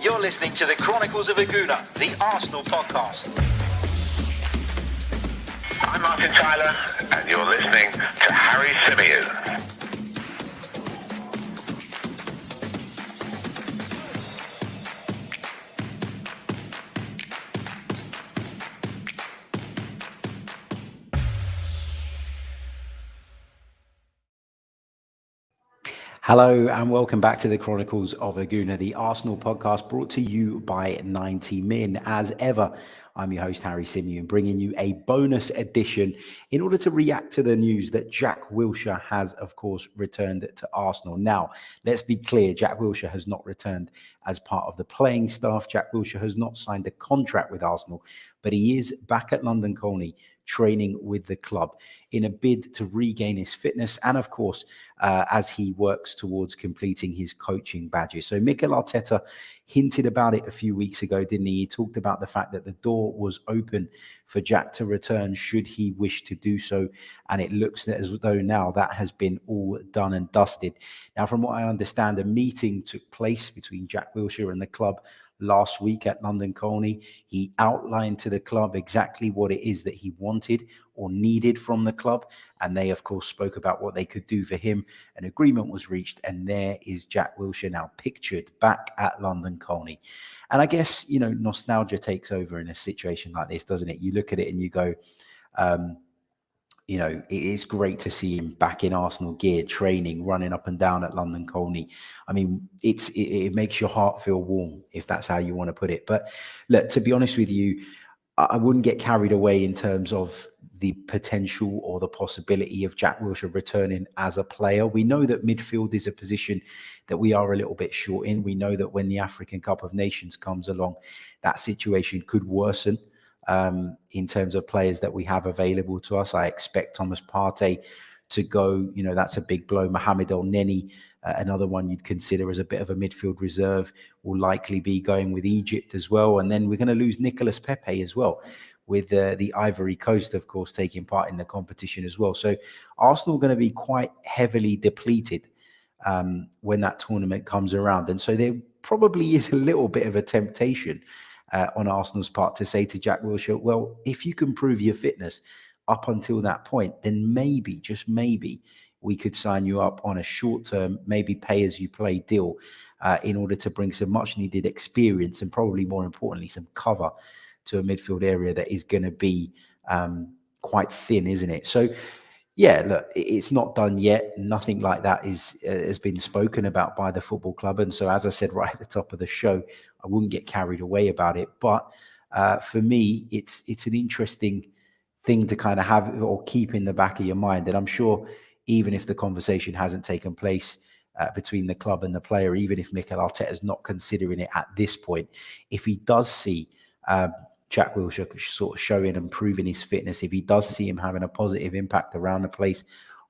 You're listening to the Chronicles of a Gooner, the Arsenal podcast. I'm Martin Tyler, and you're listening to Harry Symeou. Hello and welcome back to the Chronicles of a Gooner, the Arsenal podcast brought to you by 90 Min. As ever, I'm your host, Harry Symeou, and bringing you a bonus edition in order to react to the news that Jack Wilshere has, of course, returned to Arsenal. Now, let's be clear, Jack Wilshere has not returned as part of the playing staff. Jack Wilshere has not signed a contract with Arsenal, but he is back at London Colney training with the club in a bid to regain his fitness and, of course, as he works towards completing his coaching badges. So Mikel Arteta hinted about it a few weeks ago, didn't he? He talked about the fact that the door was open for Jack to return should he wish to do so. And it looks as though now that has been all done and dusted. Now, from what I understand, a meeting took place between Jack Wilshere and the club last week at London Colney. He outlined to the club exactly what it is that he wanted or needed from the club. And they, of course, spoke about what they could do for him. An agreement was reached. And there is Jack Wilshere now pictured back at London Colney. And I guess, you know, nostalgia takes over in a situation like this, doesn't it? You look at it and you go, you know, it is great to see him back in Arsenal gear, training, running up and down at London Colney. I mean, it makes your heart feel warm, if that's how you want to put it. But look, to be honest with you, I wouldn't get carried away in terms of the potential or the possibility of Jack Wilshere returning as a player. We know that midfield is a position that we are a little bit short in. We know that when the African Cup of Nations comes along, that situation could worsen. In terms of players that we have available to us. I expect Thomas Partey to go, you know, that's a big blow. Mohamed El Neni, another one you'd consider as a bit of a midfield reserve, will likely be going with Egypt as well. And then we're going to lose Nicolas Pepe as well, with the Ivory Coast, of course, taking part in the competition as well. So Arsenal are going to be quite heavily depleted when that tournament comes around. And so there probably is a little bit of a temptation on Arsenal's part to say to Jack Wilshere, well, if you can prove your fitness up until that point, then maybe, just maybe, we could sign you up on a short-term, maybe pay-as-you-play deal in order to bring some much-needed experience and probably more importantly, some cover to a midfield area that is going to be quite thin, isn't it? So, yeah, look, it's not done yet. Nothing like that has been spoken about by the football club. And so, as I said right at the top of the show, I wouldn't get carried away about it. But for me, it's an interesting thing to kind of have or keep in the back of your mind. And I'm sure even if the conversation hasn't taken place between the club and the player, even if Mikel Arteta is not considering it at this point, if he does see Jack Wilshere sort of showing and proving his fitness, if he does see him having a positive impact around the place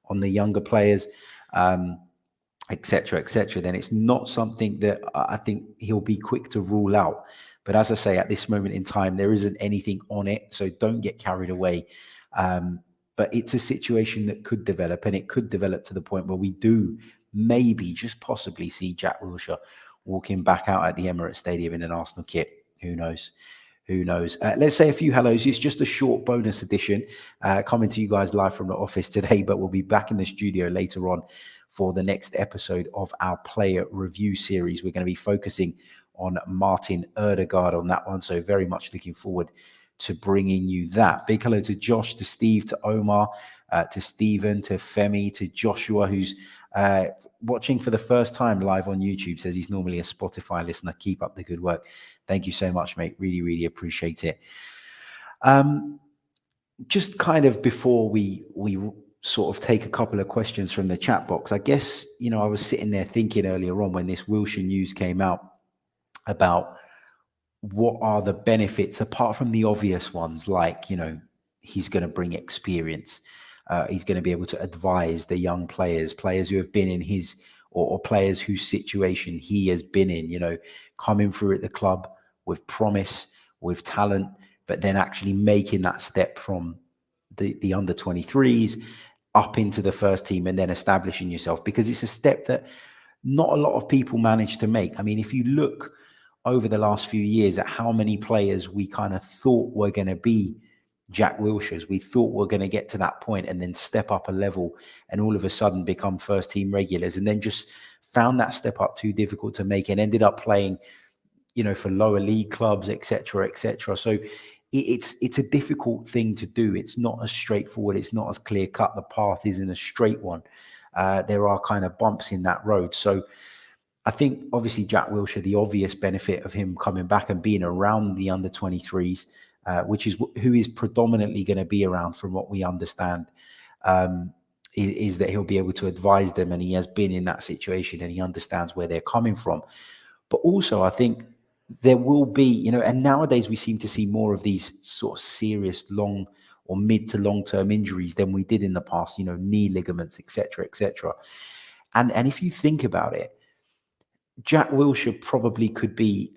on the younger players, et cetera, then it's not something that I think he'll be quick to rule out. But as I say, at this moment in time, there isn't anything on it, so don't get carried away. But it's a situation that could develop, and it could develop to the point where we do maybe just possibly see Jack Wilshere walking back out at the Emirates Stadium in an Arsenal kit. Who knows? Who knows? Let's say a few hellos. It's just a short bonus edition coming to you guys live from the office today, but we'll be back in the studio later on for the next episode of our player review series. We're going to be focusing on Martin Ødegaard on that one, so very much looking forward to bringing you that. Big hello to Josh, to Steve, to Omar, to Stephen, to Femi, to Joshua, who's watching for the first time live on YouTube, says he's normally a Spotify listener. Keep up the good work. Thank you so much, mate. Really, really appreciate it. Just kind of before we sort of take a couple of questions from the chat box, I guess, you know, I was sitting there thinking earlier on when this Wilshere news came out about what are the benefits apart from the obvious ones, like, you know, he's going to bring experience. He's going to be able to advise the young players who have been in his or players whose situation he has been in, you know, coming through at the club with promise, with talent, but then actually making that step from the under 23s up into the first team and then establishing yourself, because it's a step that not a lot of people manage to make. I mean, if you look over the last few years at how many players we kind of thought were going to be Jack Wilshere's. We thought we're going to get to that point and then step up a level and all of a sudden become first team regulars, and then just found that step up too difficult to make and ended up playing, for lower league clubs, etc., etc. So it's a difficult thing to do. It's not as straightforward. It's not as clear cut. The path isn't a straight one. There are kind of bumps in that road. So I think obviously Jack Wilshere, the obvious benefit of him coming back and being around the under 23s, which is who is predominantly going to be around from what we understand, is that he'll be able to advise them, and he has been in that situation and he understands where they're coming from. But also I think there will be, and nowadays we seem to see more of these sort of serious long or mid to long-term injuries than we did in the past, knee ligaments, etc., etc. And if you think about it, Jack Wilshere probably could be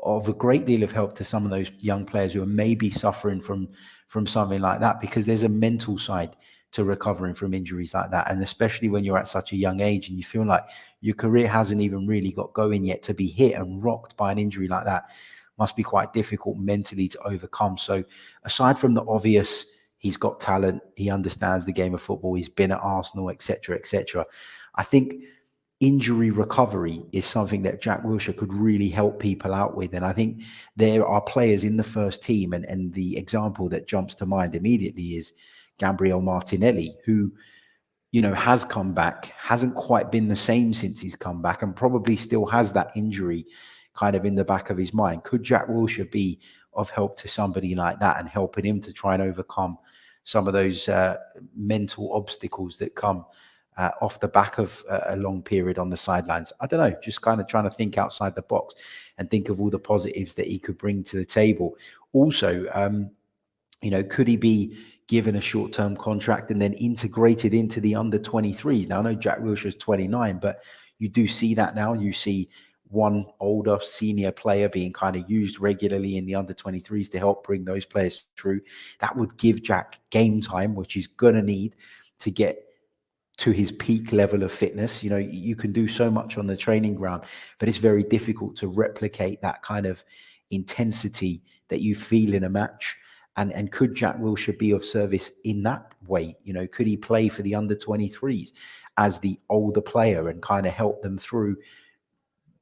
of a great deal of help to some of those young players who are maybe suffering from something like that, because there's a mental side to recovering from injuries like that. And especially when you're at such a young age and you feel like your career hasn't even really got going yet, to be hit and rocked by an injury like that must be quite difficult mentally to overcome. So aside from the obvious, he's got talent, he understands the game of football, he's been at Arsenal, etc., etc., I think injury recovery is something that Jack Wilshere could really help people out with. And I think there are players in the first team, and the example that jumps to mind immediately is Gabriel Martinelli, who, has come back, hasn't quite been the same since he's come back, and probably still has that injury kind of in the back of his mind. Could Jack Wilshere be of help to somebody like that and helping him to try and overcome some of those mental obstacles that come off the back of a long period on the sidelines? I don't know, just kind of trying to think outside the box and think of all the positives that he could bring to the table. Also, could he be given a short-term contract and then integrated into the under 23s? Now, I know Jack Wilshere is 29, but you do see that now. You see one older senior player being kind of used regularly in the under 23s to help bring those players through. That would give Jack game time, which he's going to need to get to his peak level of fitness. You can do so much on the training ground, but it's very difficult to replicate that kind of intensity that you feel in a match. And could Jack Wilshere be of service in that way? Could he play for the under 23s as the older player and kind of help them through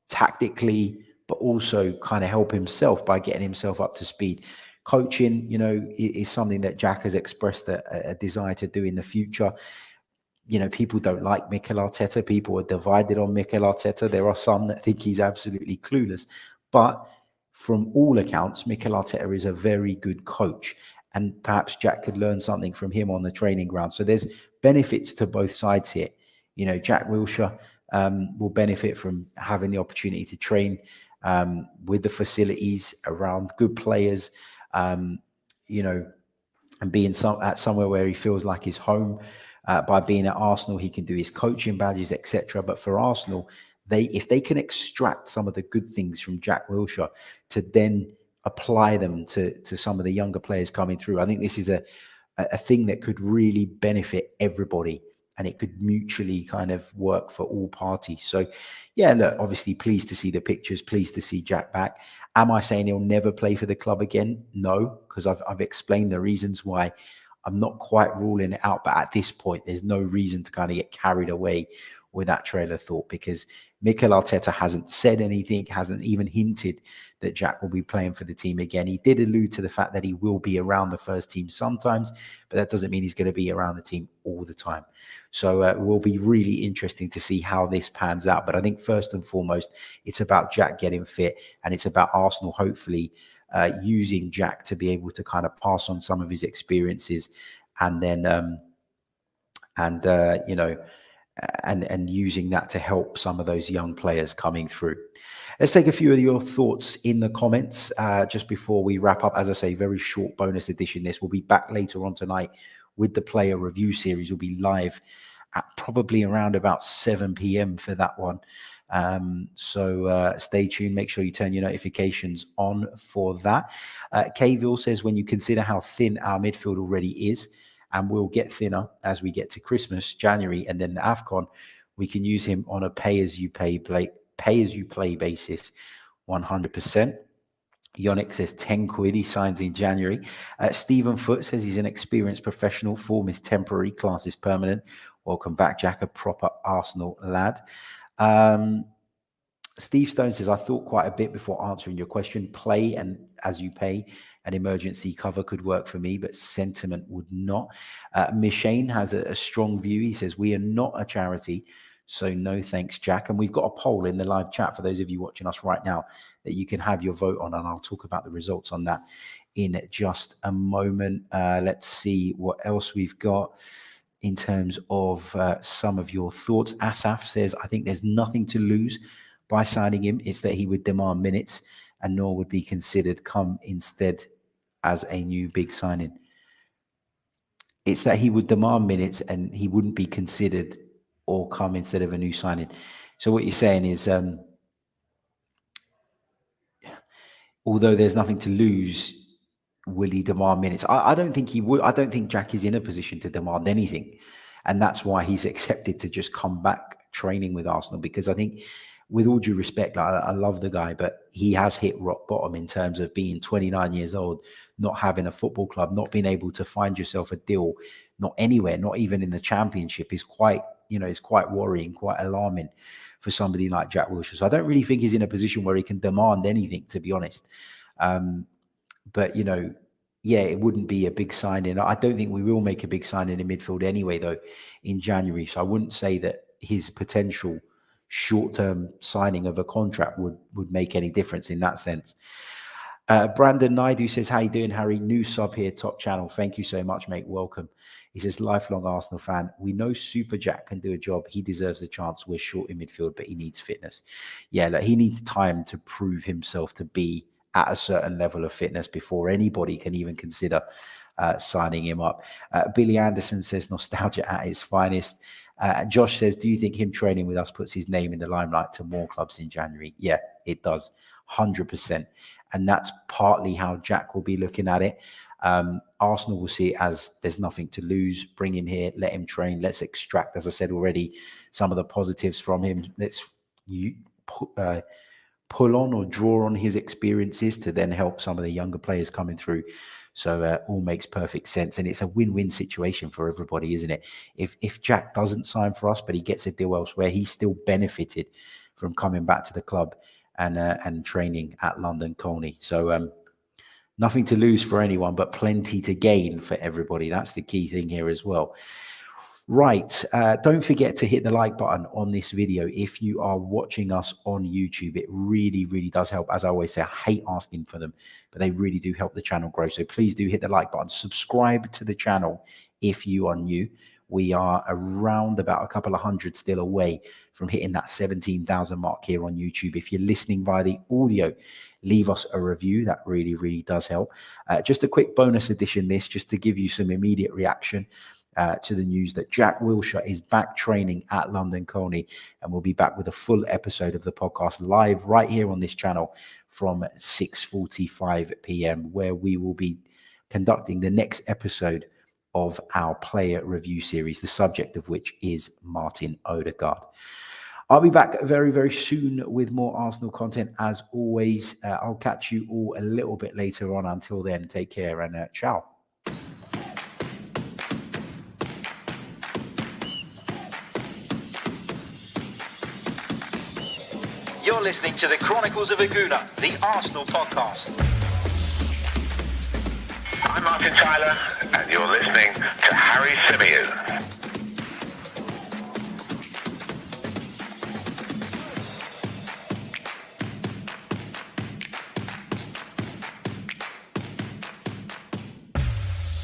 tactically, but also kind of help himself by getting himself up to speed? Coaching, is something that Jack has expressed a desire to do in the future. People don't like Mikel Arteta. People are divided on Mikel Arteta. There are some that think he's absolutely clueless. But from all accounts, Mikel Arteta is a very good coach. And perhaps Jack could learn something from him on the training ground. So there's benefits to both sides here. Jack Wilshere will benefit from having the opportunity to train with the facilities around good players, and being at somewhere where he feels like his home. By being at Arsenal, he can do his coaching badges, etc. But for Arsenal, if they can extract some of the good things from Jack Wilshere to then apply them to some of the younger players coming through, I think this is a thing that could really benefit everybody, and it could mutually kind of work for all parties. So, yeah, look, obviously pleased to see the pictures, pleased to see Jack back. Am I saying he'll never play for the club again? No, because I've explained the reasons why. I'm not quite ruling it out, but at this point, there's no reason to kind of get carried away with that trail of thought, because Mikel Arteta hasn't said anything, hasn't even hinted that Jack will be playing for the team again. He did allude to the fact that he will be around the first team sometimes, but that doesn't mean he's going to be around the team all the time. So it will be really interesting to see how this pans out. But I think first and foremost, it's about Jack getting fit, and it's about Arsenal hopefully using Jack to be able to kind of pass on some of his experiences, and then and using that to help some of those young players coming through. Let's take a few of your thoughts in the comments just before we wrap up. As I say, very short bonus edition. This will be back later on tonight with the player review series. Will be live at probably around about 7 p.m. for that one. So stay tuned. Make sure you turn your notifications on for that. Kville says, when you consider how thin our midfield already is, and will get thinner as we get to Christmas, January, and then the AFCON, we can use him on a pay-as-you-play basis. 100%. Yannick says 10 quid. He signs in January. Stephen Foote says he's an experienced professional. Form is temporary. Class is permanent. Welcome back, Jack. A proper Arsenal lad. Steve Stone says, I thought quite a bit before answering your question. Play and as you pay, an emergency cover could work for me, but sentiment would not. Mishane has a strong view. He says, we are not a charity, so no thanks, Jack. And we've got a poll in the live chat for those of you watching us right now that you can have your vote on, and I'll talk about the results on that in just a moment. Let's see what else we've got in terms of some of your thoughts. Asaf says, I think there's nothing to lose by signing him. It's that he would demand minutes and nor would be considered come instead as a new big signing. It's that he would demand minutes and he wouldn't be considered or come instead of a new signing. So what you're saying is, although there's nothing to lose, will he demand minutes? I don't think he would. I don't think Jack is in a position to demand anything. And that's why he's accepted to just come back training with Arsenal, because I think, with all due respect, I love the guy, but he has hit rock bottom in terms of being 29 years old, not having a football club, not being able to find yourself a deal, not anywhere, not even in the Championship, is quite, is quite worrying, quite alarming for somebody like Jack Wilshere. So I don't really think he's in a position where he can demand anything, to be honest. But, yeah, it wouldn't be a big signing. I don't think we will make a big signing in midfield anyway, though, in January. So I wouldn't say that his potential short-term signing of a contract would make any difference in that sense. Brandon Naidu says, how you doing, Harry? New sub here, top channel. Thank you so much, mate. Welcome. He says, lifelong Arsenal fan. We know Super Jack can do a job. He deserves a chance. We're short in midfield, but he needs fitness. Yeah, look, he needs time to prove himself to be at a certain level of fitness before anybody can even consider signing him up. Billy Anderson says, nostalgia at its finest. Josh says, do you think him training with us puts his name in the limelight to more clubs in January? Yeah, it does, 100%. And that's partly how Jack will be looking at it. Arsenal will see it as there's nothing to lose. Bring him here, let him train. Let's extract, as I said already, some of the positives from him. Let's pull on or draw on his experiences to then help some of the younger players coming through. So all makes perfect sense. And it's a win-win situation for everybody, isn't it? If Jack doesn't sign for us, but he gets a deal elsewhere, he's still benefited from coming back to the club and training at London Colney. So nothing to lose for anyone, but plenty to gain for everybody. That's the key thing here as well. Right. Don't forget to hit the like button on this video if you are watching us on YouTube. It really, really does help. As I always say, I hate asking for them, but they really do help the channel grow. So please do hit the like button. Subscribe to the channel if you are new. We are around about a couple of hundred still away from hitting that 17,000 mark here on YouTube. If you're listening via the audio, leave us a review. That really, really does help. Just a quick bonus edition this, just to give you some immediate reaction to the news that Jack Wilshere is back training at London Colney, and we'll be back with a full episode of the podcast live right here on this channel from 6:45 p.m, where we will be conducting the next episode of our player review series, the subject of which is Martin Odegaard. I'll be back very, very soon with more Arsenal content as always. I'll catch you all a little bit later on. Until then, take care and ciao. You're listening to the Chronicles of a Gooner, the Arsenal podcast. I'm Martin Tyler, and you're listening to Harry Symeou.